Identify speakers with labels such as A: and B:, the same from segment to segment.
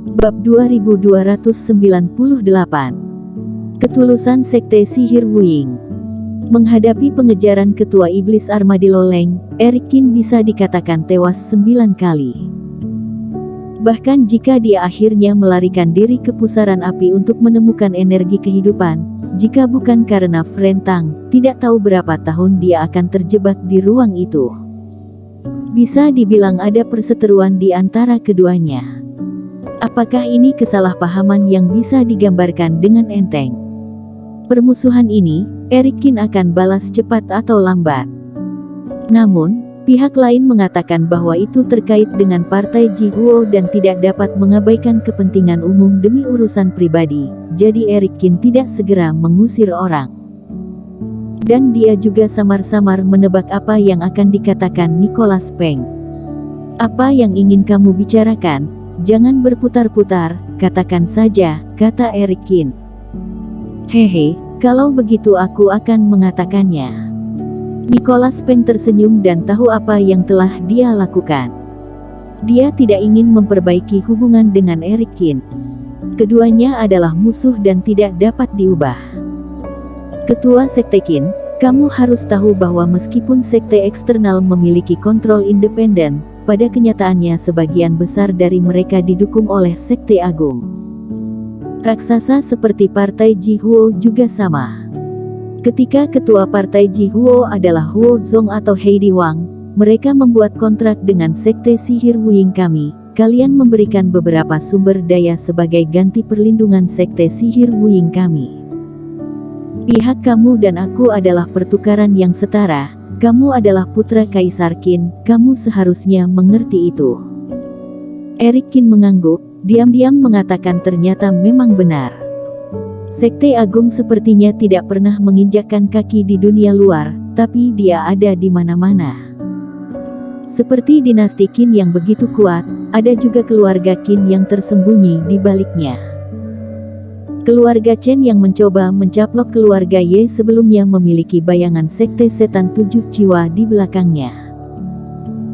A: Bab 2298. Ketulusan Sekte Sihir Wuying. Menghadapi pengejaran ketua iblis Armadillo Leng, Eric Qin bisa dikatakan tewas 9 kali. Bahkan jika dia akhirnya melarikan diri ke pusaran api untuk menemukan energi kehidupan, jika bukan karena Frentang, tidak tahu berapa tahun dia akan terjebak di ruang itu. Bisa dibilang ada perseteruan di antara keduanya. Apakah ini kesalahpahaman yang bisa digambarkan dengan enteng? Permusuhan ini, Eric Qin akan balas cepat atau lambat. Namun, pihak lain mengatakan bahwa itu terkait dengan partai Jihuo dan tidak dapat mengabaikan kepentingan umum demi urusan pribadi, jadi Eric Qin tidak segera mengusir orang. Dan dia juga samar-samar menebak apa yang akan dikatakan Nicholas Peng. Apa yang ingin kamu bicarakan? Jangan berputar-putar, katakan saja, kata Eric Qin. Hehe, kalau begitu aku akan mengatakannya. Nicholas Peng tersenyum dan tahu apa yang telah dia lakukan. Dia tidak ingin memperbaiki hubungan dengan Eric Qin. Keduanya adalah musuh dan tidak dapat diubah. Ketua Sekte Qin, kamu harus tahu bahwa meskipun sekte eksternal memiliki kontrol independen, pada kenyataannya sebagian besar dari mereka didukung oleh Sekte Agung. Raksasa seperti partai Jihuo juga sama. Ketika ketua partai Jihuo adalah Huo Zong atau Heidi Wang, mereka membuat kontrak dengan Sekte Sihir Wuying kami. Kalian memberikan beberapa sumber daya sebagai ganti perlindungan Sekte Sihir Wuying kami. Pihak kamu dan aku adalah pertukaran yang setara. Kamu adalah putra Kaisar Qin, kamu seharusnya mengerti itu. Eric Qin mengangguk, diam-diam mengatakan ternyata memang benar. Sekte Agung sepertinya tidak pernah menginjakkan kaki di dunia luar, tapi dia ada di mana-mana. Seperti dinasti Qin yang begitu kuat, ada juga keluarga Qin yang tersembunyi di baliknya. Keluarga Chen yang mencoba mencaplok keluarga Ye sebelumnya memiliki bayangan sekte setan 7 jiwa di belakangnya.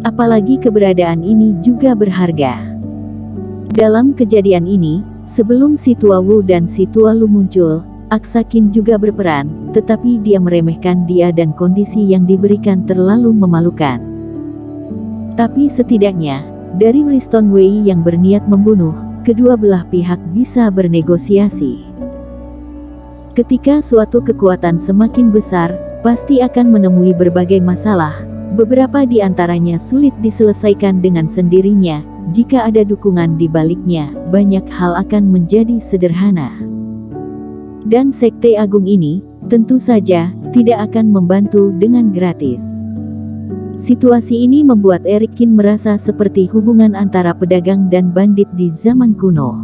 A: Apalagi keberadaan ini juga berharga. Dalam kejadian ini, sebelum si Tua Wu dan si Tua Lu muncul, Aksa Qin juga berperan, tetapi dia meremehkan dia dan kondisi yang diberikan terlalu memalukan. Tapi setidaknya, dari Wriston Wei yang berniat membunuh, kedua belah pihak bisa bernegosiasi. Ketika suatu kekuatan semakin besar, pasti akan menemui berbagai masalah. Beberapa di antaranya sulit diselesaikan dengan sendirinya. Jika ada dukungan di baliknya, banyak hal akan menjadi sederhana. Dan Sekte Agung ini, tentu saja, tidak akan membantu dengan gratis. Situasi ini membuat Eric Qin merasa seperti hubungan antara pedagang dan bandit di zaman kuno.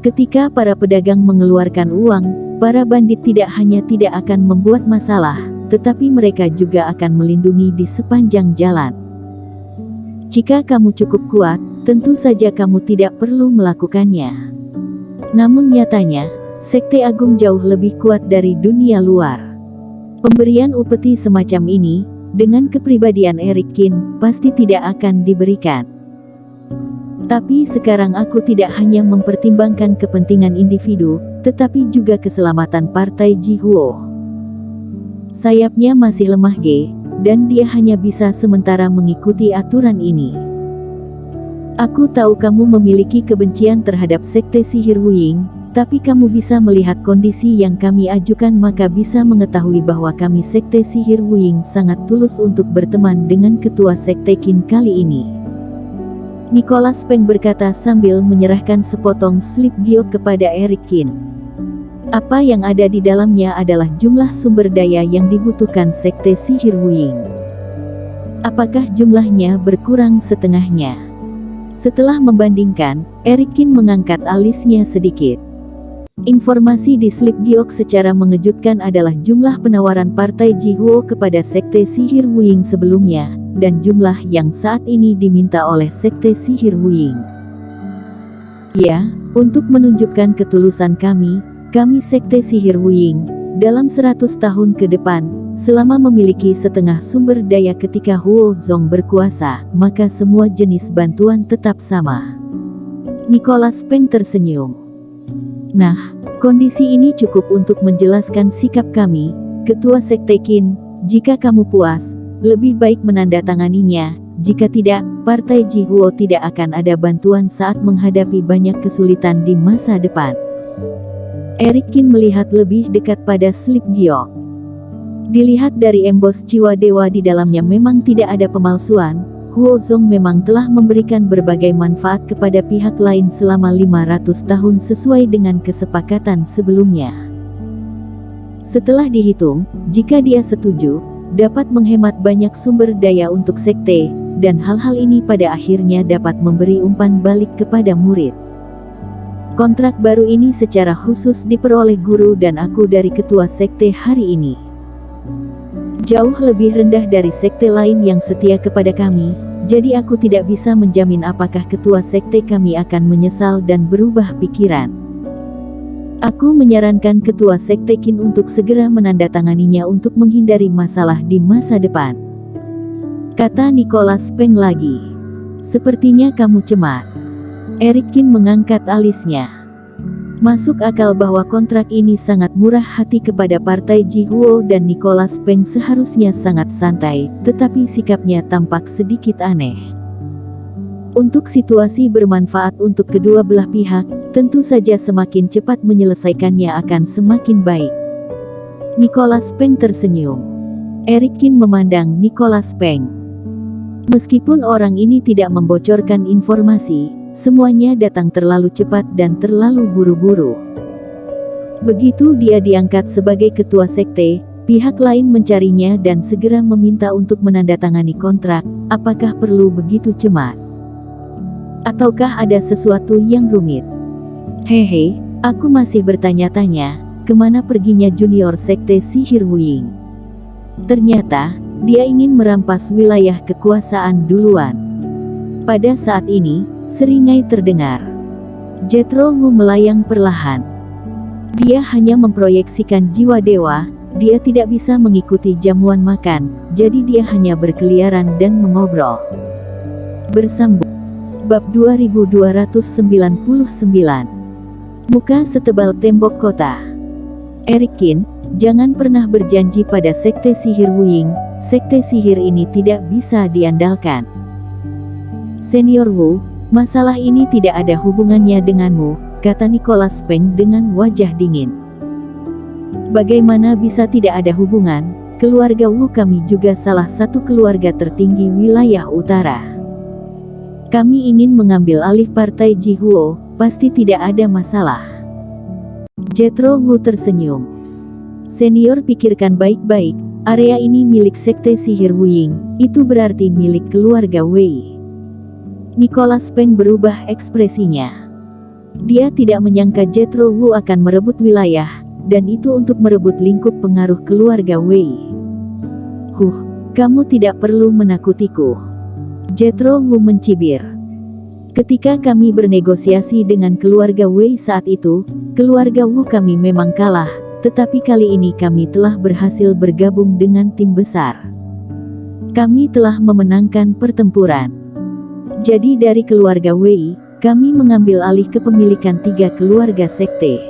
A: Ketika para pedagang mengeluarkan uang, para bandit tidak hanya tidak akan membuat masalah, tetapi mereka juga akan melindungi di sepanjang jalan. Jika kamu cukup kuat, tentu saja kamu tidak perlu melakukannya. Namun nyatanya, Sekte Agung jauh lebih kuat dari dunia luar. Pemberian upeti semacam ini, dengan kepribadian Eric Qin, pasti tidak akan diberikan. Tapi sekarang aku tidak hanya mempertimbangkan kepentingan individu, tetapi juga keselamatan partai Jihuo. Sayapnya masih lemah dan dia hanya bisa sementara mengikuti aturan ini. Aku tahu kamu memiliki kebencian terhadap Sekte Sihir Wuying, tapi kamu bisa melihat kondisi yang kami ajukan maka bisa mengetahui bahwa kami Sekte Sihir Wuying sangat tulus untuk berteman dengan ketua Sekte Qin kali ini. Nicholas Peng berkata sambil menyerahkan sepotong slip giok kepada Eric Qin. Apa yang ada di dalamnya adalah jumlah sumber daya yang dibutuhkan Sekte Sihir Wuying. Apakah jumlahnya berkurang setengahnya? Setelah membandingkan, Eric Qin mengangkat alisnya sedikit. Informasi di slip giok secara mengejutkan adalah jumlah penawaran partai Jihuo kepada Sekte Sihir Wuying sebelumnya, dan jumlah yang saat ini diminta oleh Sekte Sihir Wuying. Ya, untuk menunjukkan ketulusan kami Sekte Sihir Wuying, dalam 100 tahun ke depan, selama memiliki setengah sumber daya ketika Huo Zong berkuasa, maka semua jenis bantuan tetap sama. Nicholas Peng tersenyum. Nah, kondisi ini cukup untuk menjelaskan sikap kami, Ketua Sekte Qin. Jika kamu puas, lebih baik menandatanganinya. Jika tidak, Partai Jihuo tidak akan ada bantuan saat menghadapi banyak kesulitan di masa depan. Eric Qin melihat lebih dekat pada slip giok. Dilihat dari embos jiwa dewa di dalamnya memang tidak ada pemalsuan. Huo Zong memang telah memberikan berbagai manfaat kepada pihak lain selama 500 tahun sesuai dengan kesepakatan sebelumnya. Setelah dihitung, jika dia setuju, dapat menghemat banyak sumber daya untuk sekte, dan hal-hal ini pada akhirnya dapat memberi umpan balik kepada murid. Kontrak baru ini secara khusus diperoleh guru dan aku dari ketua sekte hari ini. Jauh lebih rendah dari sekte lain yang setia kepada kami, jadi aku tidak bisa menjamin apakah ketua sekte kami akan menyesal dan berubah pikiran. Aku menyarankan ketua sekte Qin untuk segera menandatanganinya untuk menghindari masalah di masa depan. Kata Nicholas Peng lagi. Sepertinya kamu cemas. Eric Qin mengangkat alisnya. Masuk akal bahwa kontrak ini sangat murah hati kepada Partai Jihuo dan Nicholas Peng seharusnya sangat santai, tetapi sikapnya tampak sedikit aneh. Untuk situasi bermanfaat untuk kedua belah pihak, tentu saja semakin cepat menyelesaikannya akan semakin baik. Nicholas Peng tersenyum. Eric Qin memandang Nicholas Peng. Meskipun orang ini tidak membocorkan informasi, semuanya datang terlalu cepat dan terlalu buru-buru. Begitu dia diangkat sebagai ketua sekte, pihak lain mencarinya dan segera meminta untuk menandatangani kontrak. Apakah perlu begitu cemas? Ataukah ada sesuatu yang rumit? Hehe, aku masih bertanya-tanya, kemana perginya junior sekte sihir Wuying? Ternyata, dia ingin merampas wilayah kekuasaan duluan. Pada saat ini, seringai terdengar. Jethro Wu melayang perlahan. Dia hanya memproyeksikan jiwa dewa, dia tidak bisa mengikuti jamuan makan, jadi dia hanya berkeliaran dan mengobrol. Bersambung. Bab 2299. Muka setebal tembok kota. Eric Qin, jangan pernah berjanji pada sekte sihir Wuying, sekte sihir ini tidak bisa diandalkan. Senior Wu, masalah ini tidak ada hubungannya denganmu, kata Nicholas Peng dengan wajah dingin. Bagaimana bisa tidak ada hubungan? Keluarga Wu kami juga salah satu keluarga tertinggi wilayah utara. Kami ingin mengambil alih Partai Jihuo, pasti tidak ada masalah. Jethro Wu tersenyum. Senior pikirkan baik-baik, area ini milik sekte sihir Wuying, itu berarti milik keluarga Wei. Nicholas Peng berubah ekspresinya. Dia tidak menyangka Jethro Wu akan merebut wilayah, dan itu untuk merebut lingkup pengaruh keluarga Wei. Kamu tidak perlu menakutiku. Jethro Wu mencibir. Ketika kami bernegosiasi dengan keluarga Wei saat itu, keluarga Wu kami memang kalah, tetapi kali ini kami telah berhasil bergabung dengan tim besar. Kami telah memenangkan pertempuran. Jadi dari keluarga Wei, kami mengambil alih kepemilikan 3 keluarga sekte.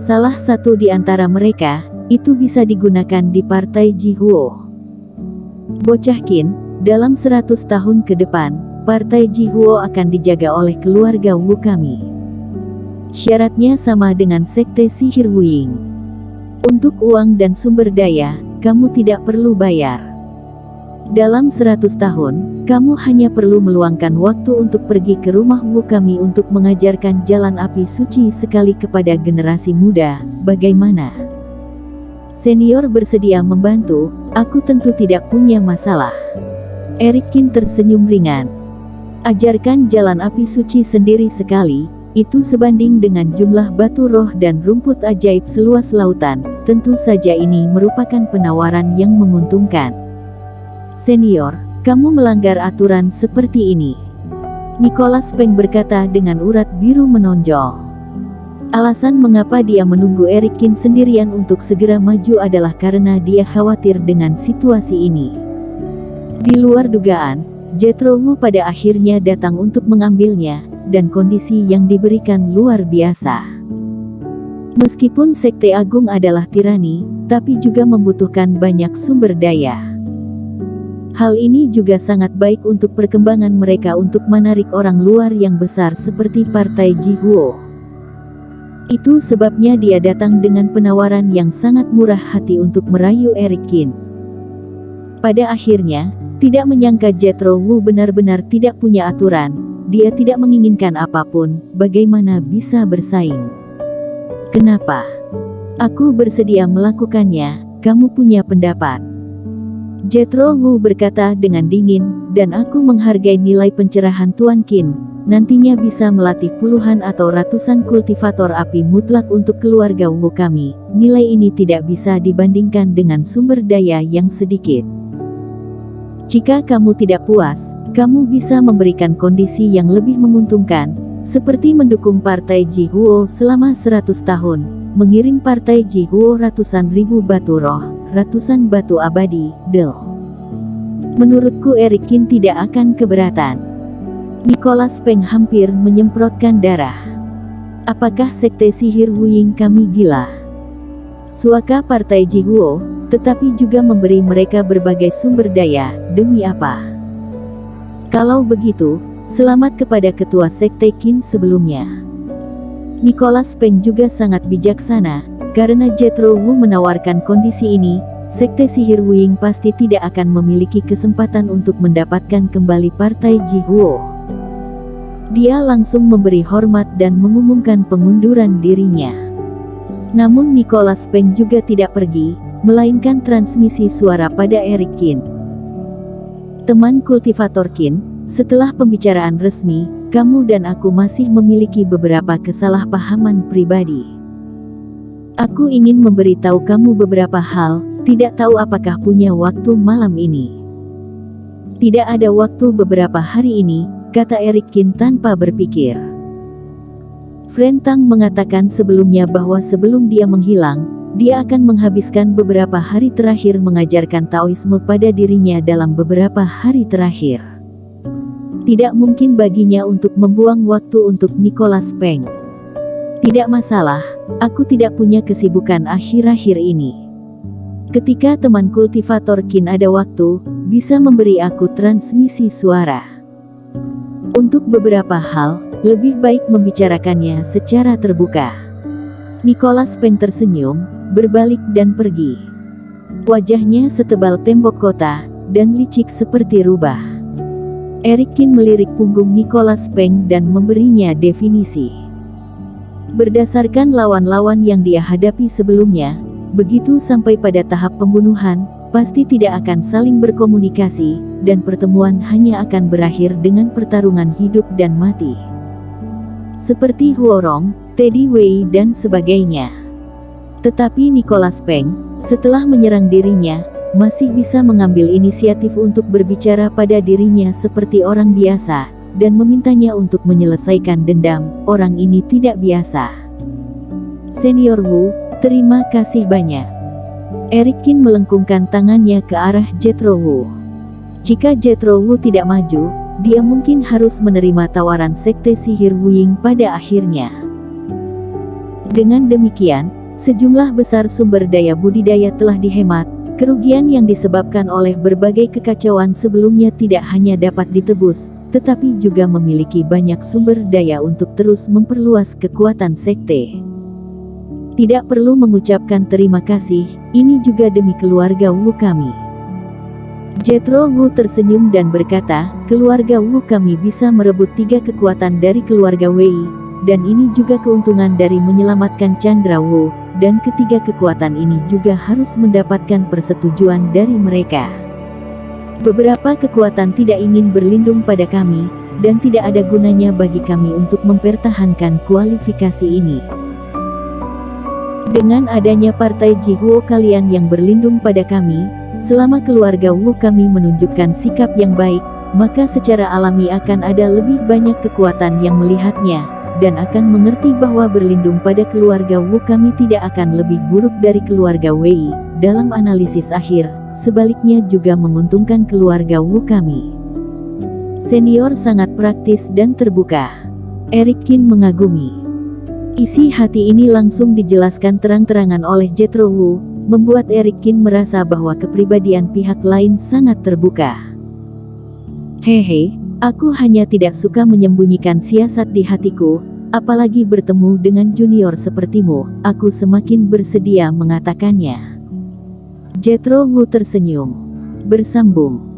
A: Salah satu di antara mereka, itu bisa digunakan di Partai Jihuo. Bocah Qin, dalam 100 tahun ke depan, Partai Jihuo akan dijaga oleh keluarga Wu kami. Syaratnya sama dengan sekte sihir Wuying. Untuk uang dan sumber daya, kamu tidak perlu bayar. Dalam 100 tahun, kamu hanya perlu meluangkan waktu untuk pergi ke rumah Wu kami untuk mengajarkan jalan api suci sekali kepada generasi muda, bagaimana? Senior bersedia membantu, aku tentu tidak punya masalah. Eric Qin tersenyum ringan. Ajarkan jalan api suci sendiri sekali, itu sebanding dengan jumlah batu roh dan rumput ajaib seluas lautan, tentu saja ini merupakan penawaran yang menguntungkan. Senior, kamu melanggar aturan seperti ini. Nicholas Peng berkata dengan urat biru menonjol. Alasan mengapa dia menunggu Eric Qin sendirian untuk segera maju adalah karena dia khawatir dengan situasi ini. Di luar dugaan, Jethro Wu pada akhirnya datang untuk mengambilnya, dan kondisi yang diberikan luar biasa. Meskipun Sekte Agung adalah tirani, tapi juga membutuhkan banyak sumber daya. Hal ini juga sangat baik untuk perkembangan mereka untuk menarik orang luar yang besar seperti Partai Jihuo. Itu sebabnya dia datang dengan penawaran yang sangat murah hati untuk merayu Eric Kin. Pada akhirnya, tidak menyangka Jethro Wu benar-benar tidak punya aturan, dia tidak menginginkan apapun, bagaimana bisa bersaing. Kenapa? Aku bersedia melakukannya, kamu punya pendapat. Jethro Wu berkata dengan dingin, dan aku menghargai nilai pencerahan Tuan Qin, nantinya bisa melatih puluhan atau ratusan kultivator api mutlak untuk keluarga Wu kami, nilai ini tidak bisa dibandingkan dengan sumber daya yang sedikit. Jika kamu tidak puas, kamu bisa memberikan kondisi yang lebih menguntungkan, seperti mendukung Partai Jihuo selama 100 tahun, mengirim Partai Jihuo ratusan ribu batu roh, ratusan batu abadi, Menurutku Eric Kin tidak akan keberatan. Nicholas Peng hampir menyemprotkan darah. Apakah Sekte Sihir Wuying kami gila? Suaka Partai Jihuo, tetapi juga memberi mereka berbagai sumber daya, demi apa? Kalau begitu, selamat kepada ketua Sekte Qin sebelumnya. Nicholas Peng juga sangat bijaksana, karena Jethro Wu menawarkan kondisi ini, Sekte Sihir Wuying pasti tidak akan memiliki kesempatan untuk mendapatkan kembali Partai Jihuo. Dia langsung memberi hormat dan mengumumkan pengunduran dirinya. Namun Nicholas Peng juga tidak pergi, melainkan transmisi suara pada Eric Kin. Teman kultivator Qin, setelah pembicaraan resmi, kamu dan aku masih memiliki beberapa kesalahpahaman pribadi. Aku ingin memberitahu kamu beberapa hal, tidak tahu apakah punya waktu malam ini. Tidak ada waktu beberapa hari ini, kata Eric Kin tanpa berpikir. Fren Tang mengatakan sebelumnya bahwa sebelum dia menghilang, dia akan menghabiskan beberapa hari terakhir mengajarkan Taoisme pada dirinya dalam beberapa hari terakhir. Tidak mungkin baginya untuk membuang waktu untuk Nicholas Peng. Tidak masalah, aku tidak punya kesibukan akhir-akhir ini. Ketika teman kultivator Qin ada waktu, bisa memberi aku transmisi suara. Untuk beberapa hal, lebih baik membicarakannya secara terbuka. Nicholas Peng tersenyum, berbalik dan pergi. Wajahnya setebal tembok kota, dan licik seperti rubah. Eric Kin melirik punggung Nicholas Peng dan memberinya definisi. Berdasarkan lawan-lawan yang dia hadapi sebelumnya, begitu sampai pada tahap pembunuhan, pasti tidak akan saling berkomunikasi, dan pertemuan hanya akan berakhir dengan pertarungan hidup dan mati. Seperti Huorong, Teddy Wei dan sebagainya. Tetapi Nicholas Peng, setelah menyerang dirinya, masih bisa mengambil inisiatif untuk berbicara pada dirinya seperti orang biasa, dan memintanya untuk menyelesaikan dendam. Orang ini tidak biasa. Senior Wu, terima kasih banyak. Eric Kin melengkungkan tangannya ke arah Jethro Wu. Jika Jethro Wu tidak maju, dia mungkin harus menerima tawaran Sekte Sihir Wuying pada akhirnya. Dengan demikian, sejumlah besar sumber daya budidaya telah dihemat. Kerugian yang disebabkan oleh berbagai kekacauan sebelumnya tidak hanya dapat ditebus, tetapi juga memiliki banyak sumber daya untuk terus memperluas kekuatan sekte. Tidak perlu mengucapkan terima kasih, ini juga demi keluarga Wu kami. Jethro Wu tersenyum dan berkata, keluarga Wu kami bisa merebut 3 kekuatan dari keluarga Wei, dan ini juga keuntungan dari menyelamatkan Chandra Wu. Dan ketiga kekuatan ini juga harus mendapatkan persetujuan dari mereka. Beberapa kekuatan tidak ingin berlindung pada kami, dan tidak ada gunanya bagi kami untuk mempertahankan kualifikasi ini. Dengan adanya Partai Jihuo kalian yang berlindung pada kami, selama keluarga Wu kami menunjukkan sikap yang baik, maka secara alami akan ada lebih banyak kekuatan yang melihatnya, dan akan mengerti bahwa berlindung pada keluarga Wu kami tidak akan lebih buruk dari keluarga Wei. Dalam analisis akhir, sebaliknya juga menguntungkan keluarga Wu kami. Senior sangat praktis dan terbuka. Eric Kin mengagumi. Isi hati ini langsung dijelaskan terang-terangan oleh Jethro Wu, membuat Eric Kin merasa bahwa kepribadian pihak lain sangat terbuka. Hehe, aku hanya tidak suka menyembunyikan siasat di hatiku, apalagi bertemu dengan junior sepertimu, aku semakin bersedia mengatakannya. Jethro Wu tersenyum. Bersambung.